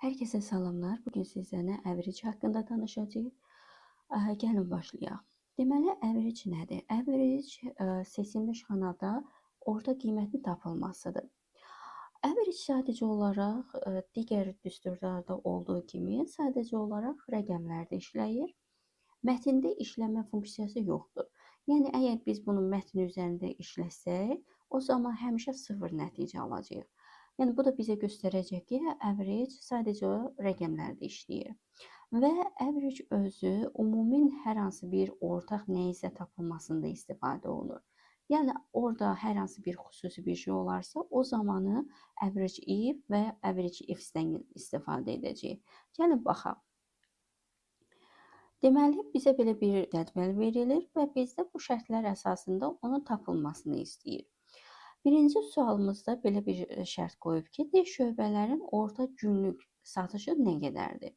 Herkese salamlar. Bugün sizlərlə average haqqında danışacağıq. Gəlin başlayaq. Deməli, average nədir? Average seçilmiş xanada orta qiymətin tapılmasıdır. Average sadəcə olaraq digər düsturlarda olduğu kimi sadəcə olaraq rəqəmlərdə işləyir. Mətndə işləmə funksiyası yoxdur. Yəni, əgər biz bunu mətn üzərində işləsək, o zaman həmişə 0 nəticə alacağıq. Yəni, bu da bizə göstərəcək ki, average sadəcə rəqəmlərdə işləyir. Və average özü ümumi hər hansı bir ortaq nəyisə tapılmasında istifadə olunur. Yəni, orada hər hansı bir xüsusi bir şey olarsa, o zamanı average if və average if'dən istifadə edəcəyik. Gəlin, baxaq. Deməli, bizə belə bir cədvəl verilir və bizdə bu şərtlər əsasında onun tapılmasını istəyir. Birinci sualımızda belə bir şərt qoyub ki, şöbələrin orta günlük satışı nə qədərdir?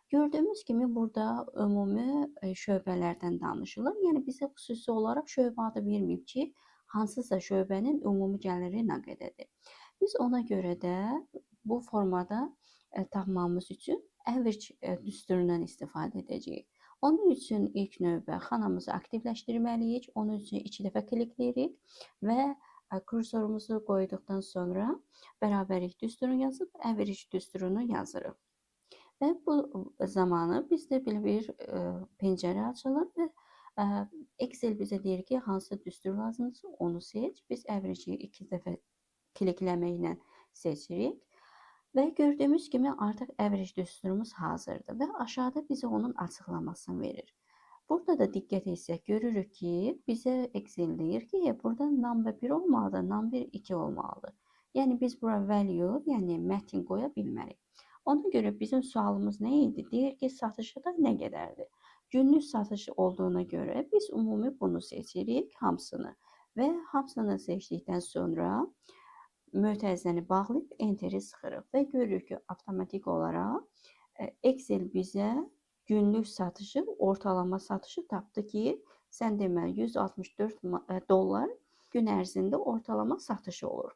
Gördüyümüz kimi burada ümumi şöbələrdən danışılır. Yəni bizə xüsusi olaraq şöbə adı verməyib ki, hansısa şöbənin ümumi gəliri nə qədərdir. Biz ona görə də bu formada tapmamız üçün average düsturundan istifadə edəcəyik. Onun üçün ilk növbə xanamızı aktivləşdirməliyik. Onun üçün 2 dəfə klikləyirik və kursorumuzu qoyduqdan sonra bərabərlik düsturunu yazıb average düsturunu yazırıq. Və bu zamanı bizdə belə bir pəncərə açılır və Excel bizə deyir ki, hansı düstur lazımdırsa onu seç. Biz average-i 2 dəfə klikləməklə seçirik. Və gördüyümüz kimi artıq average düsturumuz hazırdır və aşağıda bizə onun açıqlamasını verir. Burada da diqqət etsək görürük ki, bizə Excel deyir ki, burada number 1 olmalıdır, number 2 olmalıdır. Yəni biz bura value, yəni mətin qoya bilmərik. Ona görə bizim sualımız nə idi? Deyir ki, satışı da nə qədərdir? Günlük satış olduğuna görə biz ümumi bunu seçirik, hamısını. Və hamısını seçdikdən sonra mötərizəni bağlayıb enteri sıxırıq və görürük ki, avtomatik olaraq Excel bizə günlük satışı, ortalama satışı tapdı ki, sən deməli 164 dollar gün ərzində ortalama satışı olur.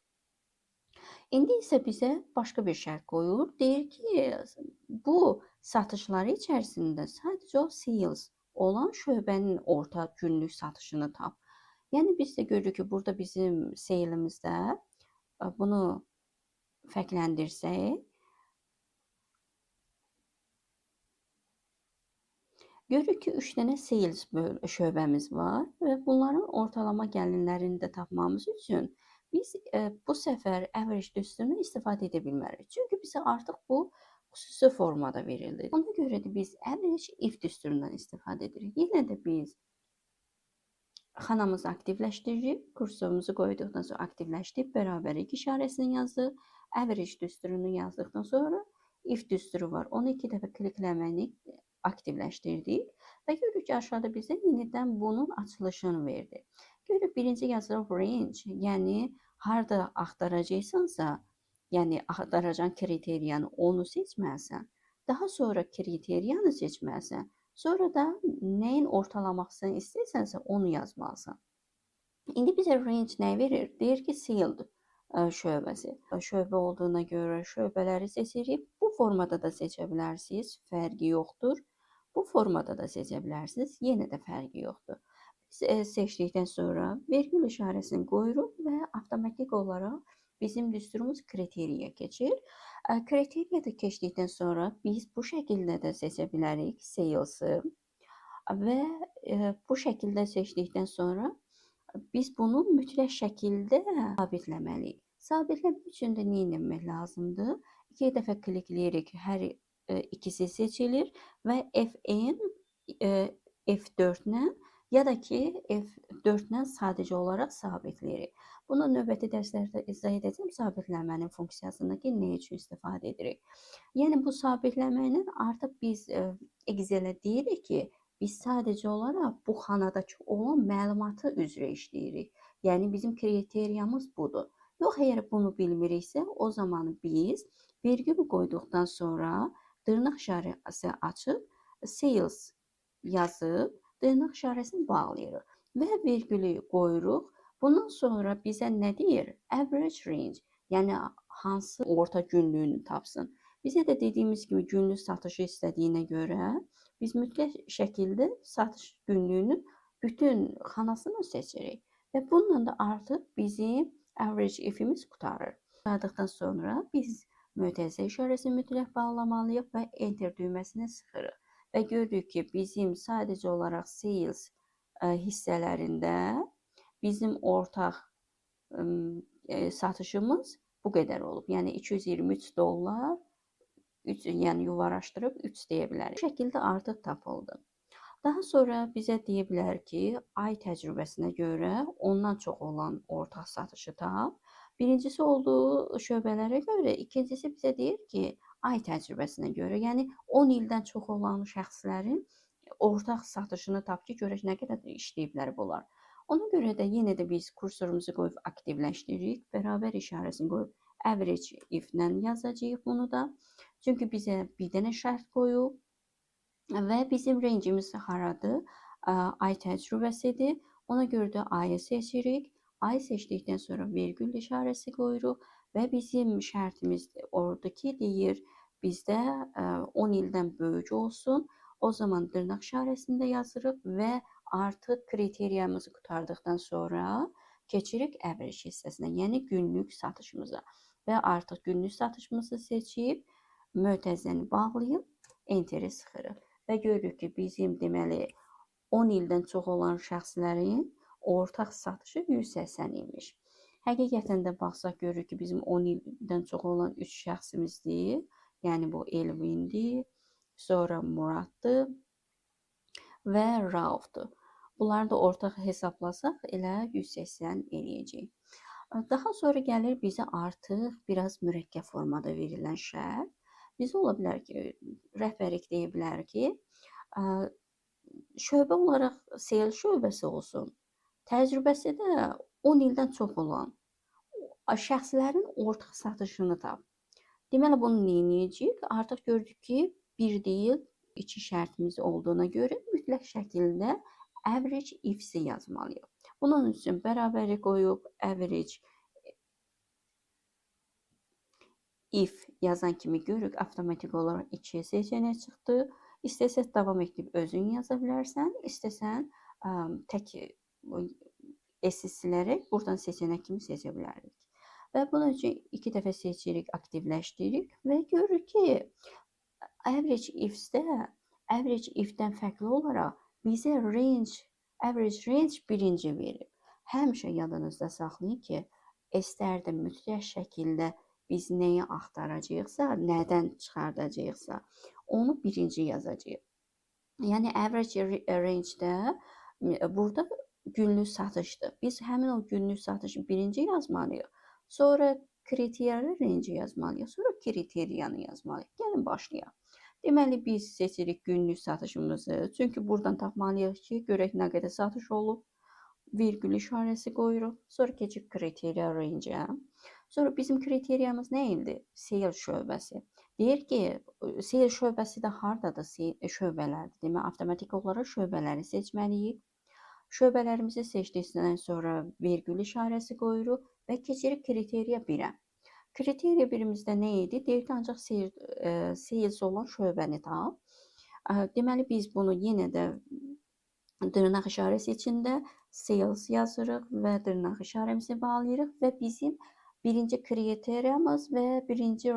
İndi isə bizə başqa bir şərt qoyur. Deyir ki, bu satışları içərisində sadəcə o sales olan şöbənin orta günlük satışını tap. Yəni biz də görürük ki, burada bizim sale'imizdə bunu fərqləndirsək, görürük ki, 3 dənə sales şöbəmiz var və bunların ortalama gəlirlərini də tapmamız üçün biz bu səfər average düsturundan istifadə edə bilmərik. Çünki bizə artıq bu xüsusi formada verildi. Ona görə də biz average if düsturundan istifadə edirik. Yenə də biz xanamızı aktivləşdiririk, kursorumuzu qoyduqdan sonra aktivləşdirib bərabərlik işarəsini yazdıq, average düsturunu yazdıqdan sonra if düsturu var. Onu 2 dəfə klikləməni aktivləşdirdik və görürük ki, aşağıda bizə yenidən bunun açılışını verdi. Görürük, birinci yazılıb range, yəni harda axtaracaqsansa, yəni axtaracağın kriteriyanı onu seçməlisən, daha sonra kriteriyanı seçməlisən. Sonra da nəyin ortalamasını istəyirsənsə onu yazmalısan. İndi bizə range nə verir? Deyir ki, sale şöbəsi. Şöbə olduğuna görə şöbələri seçirik. Bu formada da seçə bilərsiniz, fərqi yoxdur. Bu formada da seçə bilərsiniz, yenə də fərqi yoxdur. Biz seçdikdən sonra vergül işarəsini qoyuruq və avtomatik olaraq bizim düsturumuz kriteriya keçir. Kriteriya keçdikdən sonra biz bu şəkildə də seçə bilərik sales'ı və bu şəkildə seçdikdən sonra biz bunu mütləq şəkildə sabitləməliyik. Sabitləmək üçün də nə etmək lazımdır? 2 dəfə klikləyirik, hər ikisi seçilir və FN F4-lə ya da ki F4-lə sadəcə olaraq sabitləyirik. Bunu növbəti dərslərdə izah edəcəm sabitləmənin funksiyasında ki, nə üçün istifadə edirik. Yəni bu sabitləməklə artıq biz Excel-ə deyirik ki, biz sadəcə olaraq bu xanadakı olan məlumatı üzrə işləyirik. Yəni bizim kriteriyamız budur. Yox, əgər bunu bilmiriksə, o zaman biz vergül qoyduqdan sonra dırnaq işarəsi açıb sales yazıb dırnaq işarəsini bağlayırıq və vergülü qoyuruq. Bundan sonra bizə nə deyir? Average range, yəni hansı orta günlüyünü tapsın. Bizə də dediyimiz kimi günlük satışı istədiyinə görə biz mütləq şəkildə satış günlüyünün bütün xanasını seçirik və bununla da artıq bizim average if-imiz qurtarır. Qurtardıqdan sonra biz mötərizə işarəsini mütləq bağlamalıyıq və enter düyməsini sıxırıq və görürük ki, bizim sadəcə olaraq sales hissələrində bizim ortaq satışımız bu qədər olub. Yəni $223, yəni yuvarlaşdırıb 3 deyə bilərik. Bu şəkildə artıq tapıldı. Daha sonra bizə deyə bilər ki, ay təcrübəsinə görə ondan çox olan ortaq satışı tap. Birincisi olduğu şöbələrə görə, ikincisi bizə deyir ki, ay təcrübəsinə görə, yəni 10 ildən çox olan şəxslərin ortaq satışını tap ki, görək nə qədər işləyiblər bunlar. Ona görə də yenə də biz kursorumuzu qoyub aktivləşdiririk. Bərabər işarəsini qoyub average if-lə yazacağıq bunu da. Çünki bizə bir dənə şərt qoyub və bizim rangimiz haradır? Ay təcrübəsidir. Ona görə də ayı seçirik. Ayı seçdikdən sonra vergül işarəsi qoyuruq və bizim şərtimiz oradakı deyir bizdə 10 ildən böyük olsun. O zaman dırnaq işarəsində yazırıq və artıq kriteriyamızı qurtardıqdan sonra keçirik average hissəsinə, yəni günlük satışımıza və artıq günlük satışımızı seçib mötərizəni bağlayıb enteri sıxırıq və görürük ki, bizim deməli 10 ildən çox olan şəxslərin ortaq satışı 180 imiş. Həqiqətən də baxsaq görürük ki, bizim 10 ildən çox olan 3 şəxsimizdir. Yəni bu Elvindir, sonra Muraddır və Raufdur. Bunları da ortaq hesablasaq elə 180 eləyəcək. Daha sonra gəlir bizə artıq biraz mürəkkəb formada verilən şərt. Bizə ola bilər ki, rəhbərlik deyə bilər ki, şöbə olaraq sales şöbəsi olsun. Təcrübəsi də 10 ildən çox olan şəxslərin ortaq satışını tap. Deməli, bunu neyəcəyik? Artıq gördük ki, bir deyil, 2 şərtimiz olduğuna görə mütləq şəkildə average if-si yazmalıyıq. Bunun üçün bərabəri qoyub average if yazan kimi görürük, avtomatik olaraq 2 seçenek çıxdı. İstəsən davam edib özün yaza bilərsən, istəsən tək S-i silərək buradan seçenek kimi seçə bilərik. Və bunun üçün 2 dəfə seçirik, aktivləşdiririk və görürük ki, average if-dən fərqli olaraq bizə average range birinci verir. Həmişə yadınızda saxlayın ki, S-lərdə mütləq şəkildə biz nəyi axtaracağıqsa, nədən çıxardacağıqsa, onu birinci yazacağıq. Yəni average range-də burada günlük satışdır. Biz həmin o günlük satışı birinci yazmalıyıq. Sonra kriteriya range yazmalıyıq. Sonra kriteriyanı yazmalıyıq. Gəlin başlayaq. Deməli, biz seçirik günlük satışımızı. Çünki buradan tapmalıyıq ki, görək nə qədər satış olub. Virgül işarəsi qoyuruq. Sonra keçib kriteriya range-ə. Sonra bizim kriteriyamız nə idi? Sales şöbəsi. Deyir ki, sales şöbəsi də hardadır? Şöbələrdir. Demək, avtomatik olaraq şöbələri seçməliyik. Şöbələrimizi seçdikdən sonra vergül işarəsi qoyuruq və keçirik kriteriya 1-ə. Kriteriya 1-imizdə nə idi? Deyir ki, ancaq sales olan şöbəni tap. Deməli, biz bunu yenə də dırnaq işarəsi içində sales yazırıq və dırnaq işarəmizi bağlayırıq və bizim birinci kriteriyamız və birinci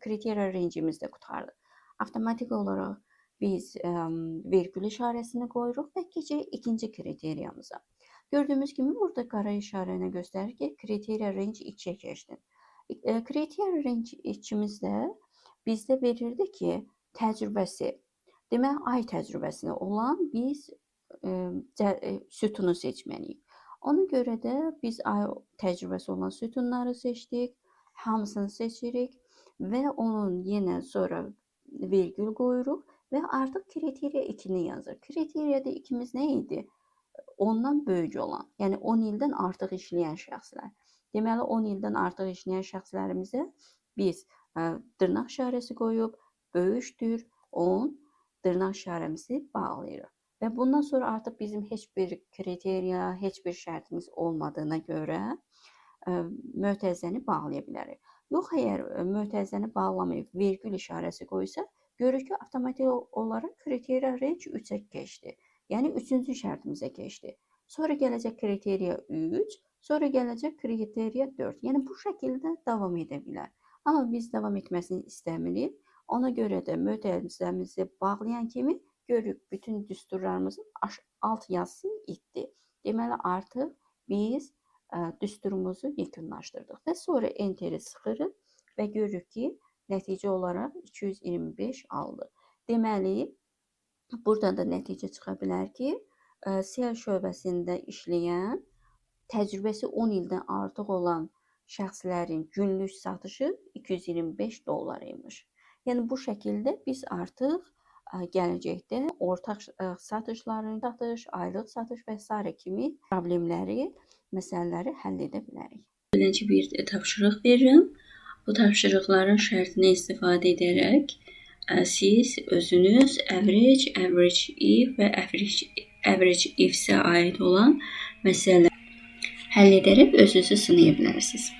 kriteriya rangeimiz də qurtardı. Avtomatik olaraq biz vergül işarəsini qoyuruq və keçirik ikinci kriteriyamıza. Gördüyümüz kimi burada qara işarə ilə göstərir ki, kriteriya range 2-yə keçdi. Kriteriya range 2-miz də bizdə verirdi ki, təcrübəsi. Demək, ay təcrübəsinə olan biz sütunu seçməliyik. Ona görə də biz ay təcrübəsi olan sütunları seçdik, hamısını seçirik və onun yenə sonra vergül qoyuruq və artıq kriteriya 2-ni yazır. Kriteriyada 2-miz nə idi? Ondan böyük olan, yəni 10 ildən artıq işləyən şəxslər. Deməli, 10 ildən artıq işləyən şəxslərimizə biz dırnaq işarəsi qoyub, böyükdür 10, dırnaq işarəmizi bağlayırıq. Və bundan sonra artıq bizim heç bir kriteriya, heç bir şərtimiz olmadığına görə mötərizəni bağlaya bilərik. Yox, əgər mötərizəni bağlamayıb vergül işarəsi qoysa, görürük ki, avtomatik olaraq kriteriya range 3-ə keçdi. Yəni 3-cü şərtimizə keçdi. Sonra gələcək kriteriya 3, sonra gələcək kriteriya 4. Yəni bu şəkildə davam edə bilər. Amma biz davam etməsini istəmirik. Ona görə də mötərizəmizi bağlayan kimi görürük bütün düsturlarımızın alt yazısı itdi. Deməli artıq biz düsturumuzu yekunlaşdırdıq və sonra enteri sıxırıq və görürük ki, nəticə olaraq 225 aldı. Deməli, burada da nəticə çıxa bilər ki, siyah şöbəsində işləyən, təcrübəsi 10 ildən artıq olan şəxslərin günlük satışı 225 dollar imiş. Yəni bu şəkildə biz artıq gələcəkdə ortaq satışların, aylıq satış və s. kimi problemləri, məsələləri həll edə bilərik. Beləncə bir tapşırıq verirəm. Bu tapşırıqların şərtinə istifadə edərək siz özünüz average if və average if-sə aid olan məsələləri həll edərək özünüzü sınaya bilərsiniz.